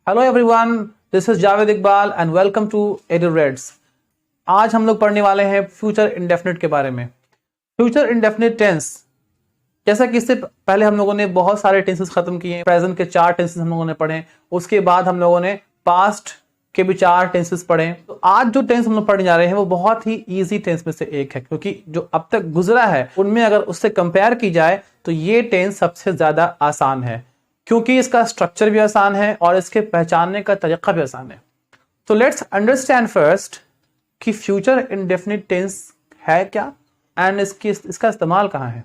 Hello everyone, this is Javed Iqbal and welcome to Edureads. आज हम लोग पढ़ने वाले हैं फ्यूचर इंडेफिनिट के बारे में। फ्यूचर इंडेफिनिट टेंस, जैसा कि इससे पहले हम लोगों ने बहुत सारे टेंसेस खत्म किए हैं। प्रेजेंट के 4 टेंसेस हम लोगों ने पढ़े, उसके बाद हम लोगों ने पास्ट के भी 4 टेंसेस पढ़े। तो आज जो टेंस हम लोग पढ़ने जा रहे हैं वो बहुत ही इजी टेंस में से एक है, क्योंकि जो अब तक गुजरा है उनमें अगर उससे कंपेयर की जाए तो ये टेंस सबसे ज्यादा आसान है, क्योंकि इसका स्ट्रक्चर भी आसान है और इसके पहचानने का तरीका भी आसान है। तो लेट्स अंडरस्टैंड फर्स्ट कि फ्यूचर इंडेफिनिट टेंस है क्या एंड इसका इस्तेमाल कहाँ है।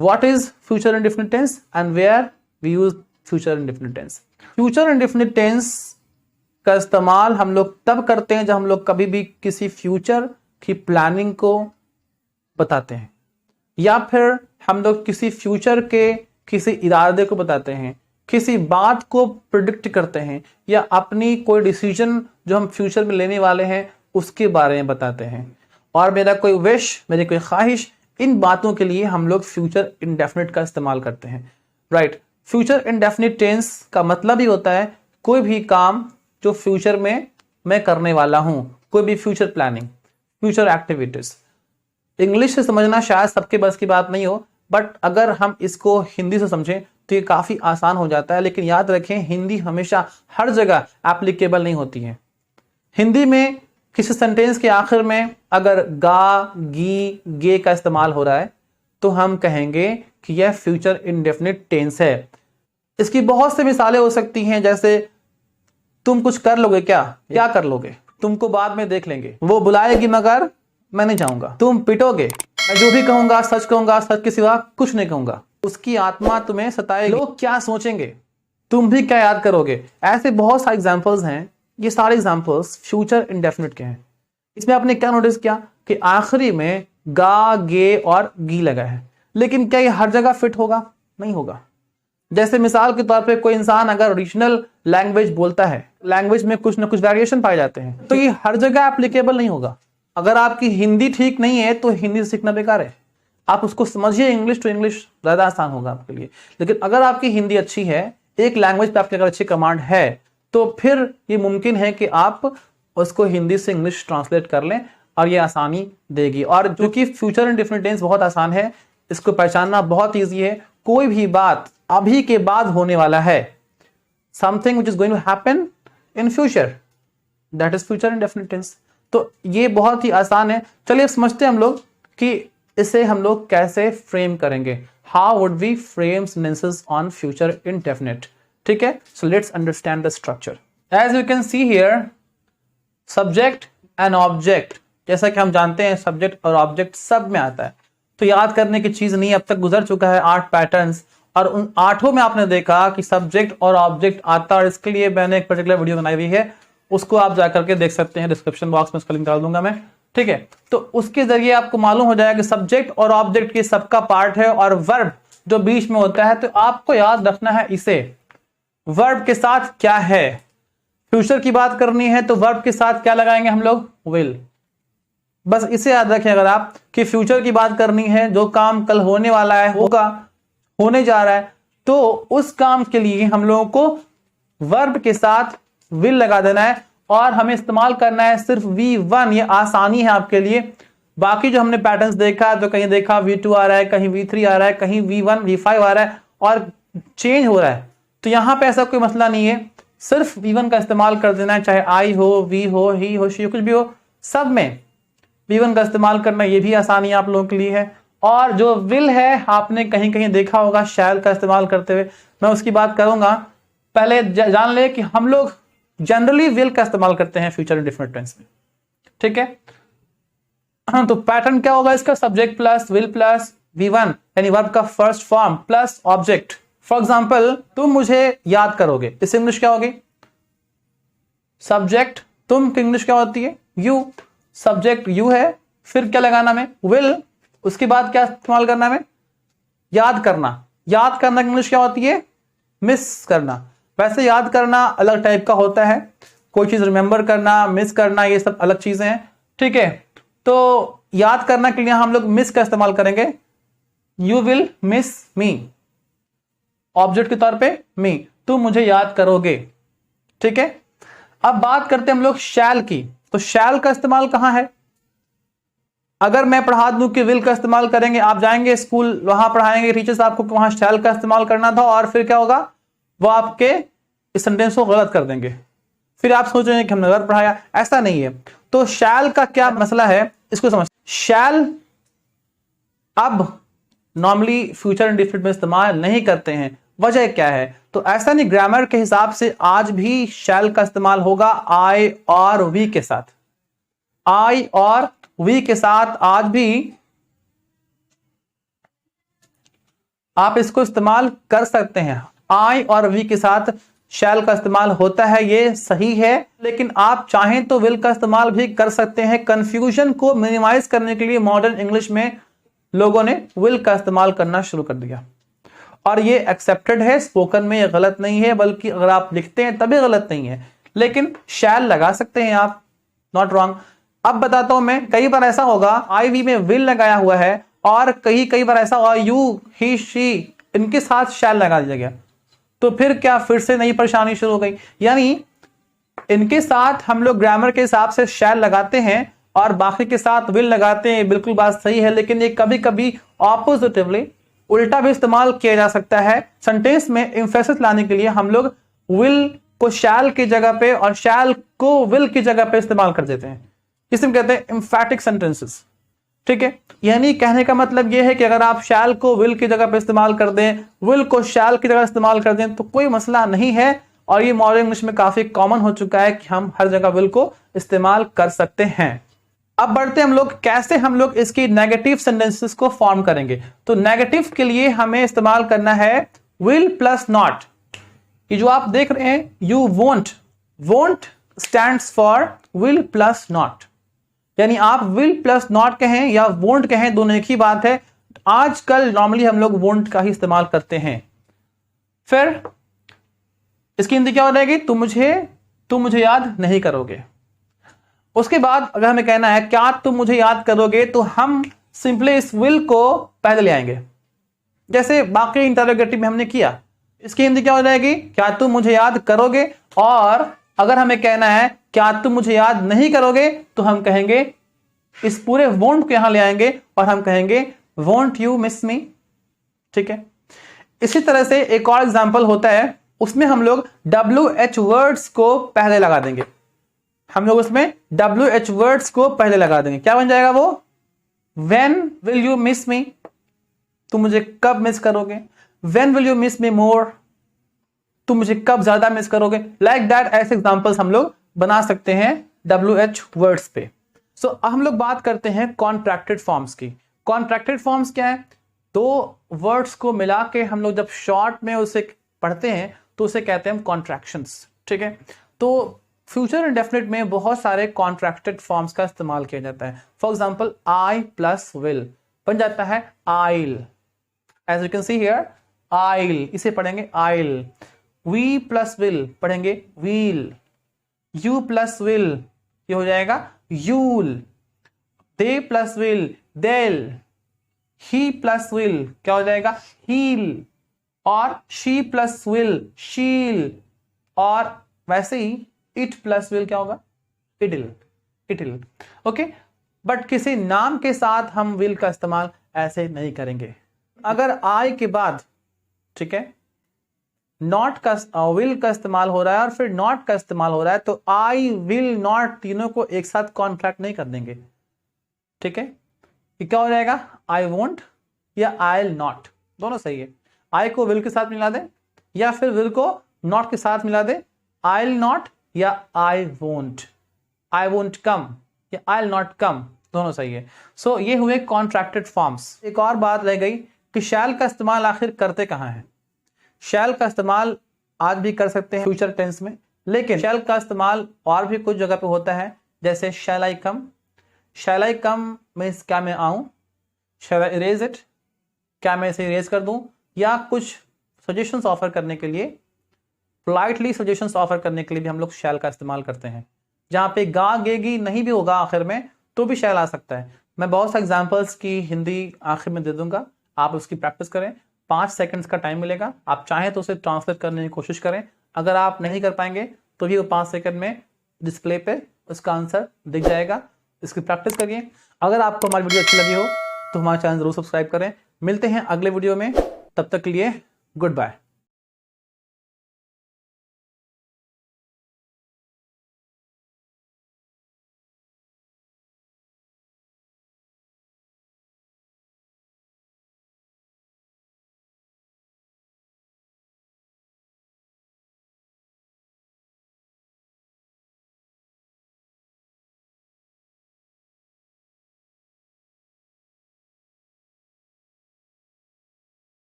What is future indefinite tense and where we use future indefinite tense? Future indefinite tense का इस्तेमाल हम लोग तब करते हैं जब हम लोग कभी भी किसी फ्यूचर की प्लानिंग को बताते हैं, या फिर हम लोग किसी फ्यूचर के किसी इरादे को बताते हैं, किसी बात को प्रिडिक्ट करते हैं, या अपनी कोई डिसीजन जो हम फ्यूचर में लेने वाले हैं उसके बारे में बताते हैं। और मेरा कोई विश, मेरी कोई ख्वाहिश, इन बातों के लिए हम लोग फ्यूचर इंडेफिनिट का इस्तेमाल करते हैं। राइट, फ्यूचर इंडेफिनिट टेंस का मतलब ही होता है कोई भी काम जो फ्यूचर में मैं करने वाला हूं, कोई भी future planning, future activities. English से समझना शायद सबके बस की बात नहीं हो, बट अगर हम इसको हिंदी से समझें तो ये काफी आसान हो जाता है। लेकिन याद रखें, हिंदी हमेशा हर जगह एप्लीकेबल नहीं होती है। हिंदी में किसी सेंटेंस के आखिर में अगर गा, गी, गे का इस्तेमाल हो रहा है तो हम कहेंगे कि यह फ्यूचर इंडेफिनिट टेंस है। इसकी बहुत सी मिसालें हो सकती हैं, जैसे तुम कुछ कर लोगे क्या, क्या कर लोगे, तुमको बाद में देख लेंगे, वो बुलाएगी मगर मैं नहीं जाऊंगा, तुम पिटोगे, मैं जो भी कहूंगा सच के सिवा कुछ नहीं कहूंगा, उसकी आत्मा तुम्हें सताएगी, लोग क्या सोचेंगे, तुम भी क्या याद करोगे। ऐसे बहुत सारे एग्जाम्पल्स हैं। ये सारे एग्जाम्पल्स फ्यूचर इंडेफिनिट के हैं। इसमें आपने क्या नोटिस किया कि आखिरी में गा, गे और गी लगा है, लेकिन क्या ये हर जगह फिट होगा? नहीं होगा। जैसे मिसाल के तौर पे कोई इंसान अगर रीजनल लैंग्वेज बोलता है, लैंग्वेज में कुछ ना कुछ वेरिएशन पाए जाते हैं, तो ये हर जगह एप्लीकेबल नहीं होगा। अगर आपकी हिंदी ठीक नहीं है तो हिंदी सीखना बेकार है। आप उसको समझिए, इंग्लिश टू इंग्लिश ज्यादा आसान होगा आपके लिए। लेकिन अगर आपकी हिंदी अच्छी है, एक लैंग्वेज पे आपकी अगर अच्छी कमांड है, तो फिर ये मुमकिन है कि आप उसको हिंदी से इंग्लिश ट्रांसलेट कर लें और ये आसानी देगी। और जो कि फ्यूचर इंडेफिनिट टेंस बहुत आसान है, इसको पहचानना बहुत इजी है। कोई भी बात अभी के बाद होने वाला है, something which is going to happen in future, that is future indefinite tense. तो ये बहुत ही आसान है। चलिए अब समझते हैं हम लोग कि इसे हम लोग कैसे फ्रेम करेंगे। How would we frame sentences on future indefinite. ठीक है, so let's understand the structure. As you can see here, subject and object, जैसा कि हम जानते हैं सब्जेक्ट और ऑब्जेक्ट सब में आता है, तो याद करने की चीज नहीं। अब तक गुजर चुका है 8 पैटर्न्स, और उन 8 में आपने देखा कि सब्जेक्ट और ऑब्जेक्ट आता, और इसके लिए मैंने एक पर्टिकुलर वीडियो बनाई हुई है, उसको आप जाकर के देख सकते हैं, डिस्क्रिप्शन बॉक्स में उसका लिंक डाल दूंगा मैं। ठीक है, तो उसके जरिए आपको मालूम हो जाएगा कि सब्जेक्ट और ऑब्जेक्ट की सबका पार्ट है, और वर्ब जो बीच में होता है, तो आपको याद रखना है इसे। वर्ब के साथ क्या है, फ्यूचर की बात करनी है तो वर्ब के साथ क्या लगाएंगे हम लोग, विल। बस इसे याद रखें अगर आप, कि फ्यूचर की बात करनी है, जो काम कल होने वाला है, होगा, होने जा रहा है, तो उस काम के लिए हम लोगों को वर्ब के साथ विल लगा देना है, और हमें इस्तेमाल करना है सिर्फ V1। ये आसानी है आपके लिए। बाकी जो हमने पैटर्न्स देखा, तो कहीं देखा V2 आ रहा है, कहीं V3 आ रहा है, कहीं V1 V5 आ रहा है, और चेंज हो रहा है, तो यहां पे ऐसा कोई मसला नहीं है। सिर्फ V1 का इस्तेमाल कर देना है, चाहे आई हो, वी हो, ही हो, शी हो, कुछ भी हो, सब में V1 का इस्तेमाल करना, ये भी आसानी आप लोगों के लिए है। और जो विल है, आपने कहीं कहीं देखा होगा शैल का इस्तेमाल करते हुए, मैं उसकी बात करूंगा। पहले जान ले कि हम लोग जनरली विल का इस्तेमाल करते हैं फ्यूचर इंडेफिनिट टेंस में। ठीक है, तो पैटर्न क्या होगा इसका, subject plus will plus V1, यानी वर्ब का first form plus object. For example, तुम मुझे याद करोगे, इस इंग्लिश क्या होगी, सब्जेक्ट, तुम की इंग्लिश क्या होती है, यू, सब्जेक्ट यू है, फिर क्या लगाना में, विल, उसके बाद क्या इस्तेमाल करना में, याद करना। याद करना की इंग्लिश क्या होती है, मिस करना। वैसे याद करना अलग टाइप का होता है, कोई चीज रिमेंबर करना, मिस करना, ये सब अलग चीजें हैं। ठीक है, तो याद करना के लिए हम लोग मिस का इस्तेमाल करेंगे, you will miss me, object के तौर पे मी, तुम मुझे याद करोगे। ठीक है। अब बात करते हैं हम लोग शैल की। तो शैल का इस्तेमाल कहां है? अगर मैं पढ़ा दूं कि विल का इस्तेमाल करेंगे, आप जाएंगे स्कूल, वहां पढ़ाएंगे टीचर्स आपको कि वहां शैल का इस्तेमाल करना था, और फिर क्या होगा, वो आपके इस सेंटेंस को गलत कर देंगे, फिर आप सोचेंगे कि हमने गलत पढ़ाया। ऐसा नहीं है। तो शैल का क्या मसला है, इसको समझ। शैल अब नॉर्मली फ्यूचर इंडेफिनिट में इस्तेमाल नहीं करते हैं। वजह क्या है? तो ऐसा नहीं, ग्रामर के हिसाब से आज भी शैल का इस्तेमाल होगा आई और वी के साथ। आई और वी के साथ आज भी आप इसको इस्तेमाल कर सकते हैं। आई और वी के साथ शैल का इस्तेमाल होता है, ये सही है, लेकिन आप चाहें तो विल का इस्तेमाल भी कर सकते हैं। कंफ्यूजन को मिनिमाइज करने के लिए मॉडर्न इंग्लिश में लोगों ने विल का इस्तेमाल करना शुरू कर दिया, और ये एक्सेप्टेड है। स्पोकन में ये गलत नहीं है, बल्कि अगर आप लिखते हैं तभी गलत नहीं है, लेकिन शैल लगा सकते हैं आप, नॉट रॉन्ग। अब बताता हूं मैं, कई बार ऐसा होगा आई वी में विल लगाया हुआ है, और कई बार ऐसा होगा यू, ही, शी, इनके साथ शैल लगा दिया गया, तो फिर क्या, फिर से नई परेशानी शुरू हो गई। यानी इनके साथ हम लोग ग्रामर के हिसाब से शैल लगाते हैं और बाकी के साथ विल लगाते हैं, बिल्कुल बात सही है, लेकिन ये कभी कभी ऑपोजिटिवली उल्टा भी इस्तेमाल किया जा सकता है। सेंटेंस में एम्फेसिस लाने के लिए हम लोग विल को शैल की जगह पे और शैल को विल की जगह पे इस्तेमाल कर देते हैं, इसे कहते हैं एम्फैटिक सेंटेंसेस। ठीक है, यानी कहने का मतलब यह है कि अगर आप शैल को विल की जगह पे इस्तेमाल कर दें, विल को शैल की जगह इस्तेमाल कर दें, तो कोई मसला नहीं है, और ये मॉडर्न इंग्लिश में काफी कॉमन हो चुका है कि हम हर जगह विल को इस्तेमाल कर सकते हैं। अब बढ़ते हम लोग, कैसे हम लोग इसकी नेगेटिव सेंटेंसेस को फॉर्म करेंगे। तो नेगेटिव के लिए हमें इस्तेमाल करना है विल प्लस नॉट। ये जो आप देख रहे हैं, you won't, won't stands for will plus not, यानी आप विल प्लस नॉट कहें या वोंट कहें, दोनों एक ही बात है। आजकल नॉर्मली हम लोग वोंट का ही इस्तेमाल करते हैं। फिर इसकी हिंदी क्या हो जाएगी, तुम मुझे याद नहीं करोगे। उसके बाद अगर हमें कहना है क्या तुम मुझे याद करोगे, तो हम सिंपली इस विल को पहले ले आएंगे, जैसे बाकी इंटरोगेटिव में हमने किया। इसकी हिंदी क्या हो जाएगी, क्या तुम मुझे याद करोगे। और अगर हमें कहना है क्या तुम मुझे याद नहीं करोगे, तो हम कहेंगे इस पूरे वोंट को यहां ले आएंगे और हम कहेंगे वोंट यू मिस मी। ठीक है, इसी तरह से एक और एग्जांपल होता है, उसमें हम लोग WH वर्ड्स को पहले लगा देंगे। हम लोग उसमें WH वर्ड्स को पहले लगा देंगे। क्या बन जाएगा वो, When will you miss me, तुम मुझे कब मिस करोगे। When will you miss me more, तुम मुझे कब ज्यादा मिस करोगे। लाइक दैट, ऐसे एग्जांपल्स हम लोग बना सकते हैं WH वर्ड्स पे। सो अब हम लोग बात करते हैं कॉन्ट्रैक्टेड फॉर्म्स की। कॉन्ट्रैक्टेड फॉर्म्स क्या है, दो वर्ड्स को मिला के हम लोग जब शॉर्ट में उसे पढ़ते हैं तो उसे कहते हैं कॉन्ट्रैक्शंस। ठीक है, तो फ्यूचर इंडेफिनिट में बहुत सारे कॉन्ट्रैक्टेड फॉर्म्स का इस्तेमाल किया जाता है। For example I plus will बन जाता है I'll, as you can see here I'll, इसे पढ़ेंगे आइल। वी प्लस विल पढ़ेंगे व्हील। यू प्लस विल ये हो जाएगा यूल। दे प्लस विल देल। ही प्लस विल क्या हो जाएगा हील। और शी प्लस विल शील। और वैसे ही इट प्लस विल क्या होगा इडिल, इटिल। ओके, बट किसी नाम के साथ हम विल का इस्तेमाल ऐसे नहीं करेंगे। अगर आई के बाद, ठीक है, नॉट का विल का इस्तेमाल हो रहा है और फिर नॉट का इस्तेमाल हो रहा है, तो आई विल नॉट तीनों को एक साथ कॉन्ट्रैक्ट नहीं कर देंगे। ठीक है, ये क्या हो जाएगा आई वोंट या आई विल नॉट, दोनों सही है। आई को विल के साथ मिला दे या फिर विल को नॉट के साथ मिला दे, आई विल नॉट या I won't, I won't come या आई विल नॉट कम, दोनों सही है। सो ये हुए कॉन्ट्रैक्टेड फॉर्म्स। एक और बात रह गई कि शैल का इस्तेमाल आखिर करते कहां है। शैल का इस्तेमाल आज भी कर सकते हैं फ्यूचर टेंस में, लेकिन शैल का इस्तेमाल और भी कुछ जगह पे होता है, जैसे शैल आई कम। शैल आई कम मींस क्या मैं आऊं। शैल आई इरेज इट, क्या मैं इसे इरेज कर दूं। या कुछ सजेशंस ऑफर करने के लिए, पोलाइटली सजेशंस ऑफर करने के लिए भी हम लोग शैल का इस्तेमाल करते हैं। जहां पे गा गेगी नहीं भी होगा आखिर में, तो भी शैल आ सकता है। मैं बहुत सा एग्जाम्पल्स की हिंदी आखिर में दे दूंगा, आप उसकी प्रैक्टिस करें। 5 सेकंड्स का टाइम मिलेगा, आप चाहें तो उसे ट्रांसलेट करने की कोशिश करें। अगर आप नहीं कर पाएंगे तो भी वो 5 सेकंड में डिस्प्ले पे उसका आंसर दिख जाएगा। इसकी प्रैक्टिस करिए। अगर आपको हमारी वीडियो अच्छी लगी हो तो हमारा चैनल जरूर सब्सक्राइब करें। मिलते हैं अगले वीडियो में, तब तक के लिए गुड बाय।